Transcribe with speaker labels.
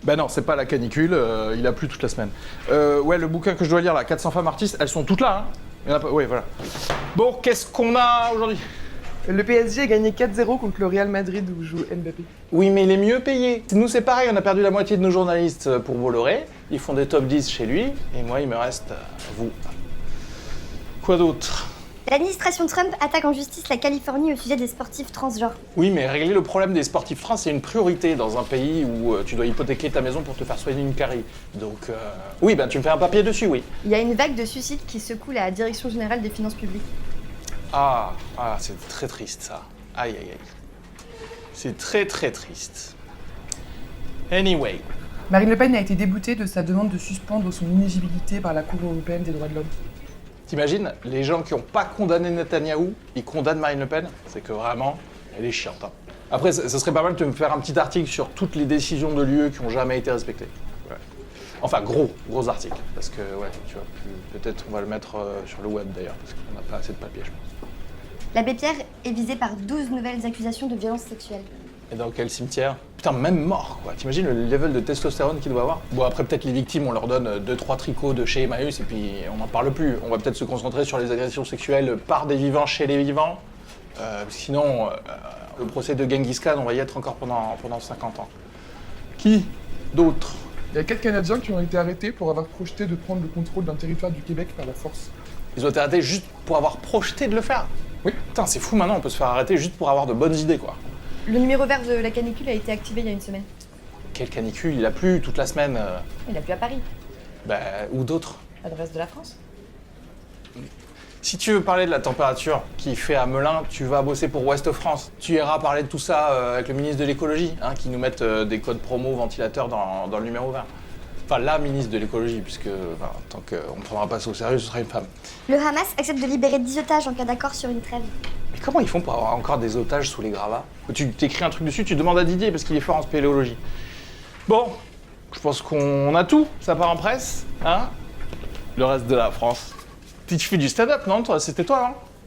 Speaker 1: Ben non, c'est pas la canicule, il a plu toute la semaine. Ouais, le bouquin que je dois lire là, 400 femmes artistes, elles sont toutes là, hein. Il y en a pas... Oui, voilà. Bon, qu'est-ce qu'on a aujourd'hui?
Speaker 2: Le PSG a gagné 4-0 contre le Real Madrid où joue Mbappé.
Speaker 1: Oui, mais il est mieux payé. Nous, c'est pareil, on a perdu la moitié de nos journalistes pour Bolloré. Ils font des top 10 chez lui, et moi, il me reste vous. Quoi d'autre?
Speaker 3: L'administration Trump attaque en justice la Californie au sujet des sportifs transgenres.
Speaker 1: Oui, mais régler le problème des sportifs trans, c'est une priorité dans un pays où tu dois hypothéquer ta maison pour te faire soigner une carie. Donc, oui, ben tu me fais un papier dessus, oui.
Speaker 3: Il y a une vague de suicides qui secoue la Direction générale des finances publiques.
Speaker 1: Ah, c'est très triste, ça. Aïe, aïe, aïe. C'est très, très triste. Anyway.
Speaker 2: Marine Le Pen a été déboutée de sa demande de suspendre son inéligibilité par la Cour européenne des droits de l'homme.
Speaker 1: T'imagines, les gens qui n'ont pas condamné Netanyahou, ils condamnent Marine Le Pen? C'est que vraiment, elle est chiante. Hein. Après, ça serait pas mal de me faire un petit article sur toutes les décisions de l'UE qui n'ont jamais été respectées. Ouais. Enfin, gros article. Parce que, ouais, tu vois, peut-être on va le mettre sur le web d'ailleurs, parce qu'on n'a pas assez de papier, je pense.
Speaker 3: L'abbé Pierre est visé par 12 nouvelles accusations de violences sexuelles.
Speaker 1: Et dans quel cimetière? Putain, même mort, quoi. T'imagines le level de testostérone qu'il doit avoir? Bon, après, peut-être les victimes, on leur donne 2-3 tricots de chez Emmaüs et puis on n'en parle plus. On va peut-être se concentrer sur les agressions sexuelles par des vivants chez les vivants. Sinon, le procès de Genghis Khan, on va y être encore pendant 50 ans. Qui d'autre?
Speaker 2: Il y a 4 Canadiens qui ont été arrêtés pour avoir projeté de prendre le contrôle d'un territoire du Québec par la force.
Speaker 1: Ils ont été arrêtés juste pour avoir projeté de le faire?
Speaker 2: Oui.
Speaker 1: Putain, c'est fou maintenant, on peut se faire arrêter juste pour avoir de bonnes idées, quoi.
Speaker 3: Le numéro vert de la canicule a été activé il y a une semaine.
Speaker 1: Quelle canicule? Il a plu toute la semaine.
Speaker 3: Il a plu à Paris,
Speaker 1: Bah, ou d'autres.
Speaker 3: à le reste de la France.
Speaker 1: Si tu veux parler de la température qu'il fait à Melun, tu vas bosser pour Ouest France. Tu iras parler de tout ça avec le ministre de l'écologie, hein, qui nous mette des codes promo ventilateurs dans le numéro vert. Enfin, la ministre de l'écologie, puisque tant qu'on ne prendra pas ça au sérieux, ce sera une femme.
Speaker 3: Le Hamas accepte de libérer 10 otages en cas d'accord sur une trêve.
Speaker 1: Mais comment ils font pour avoir encore des otages sous les gravats? Tu t'écris un truc dessus, tu demandes à Didier, parce qu'il est fort en spéléologie. Bon, je pense qu'on a tout, ça part en presse, hein? Le reste de la France. Tu fais du stand-up, non? Toi, c'était toi, hein?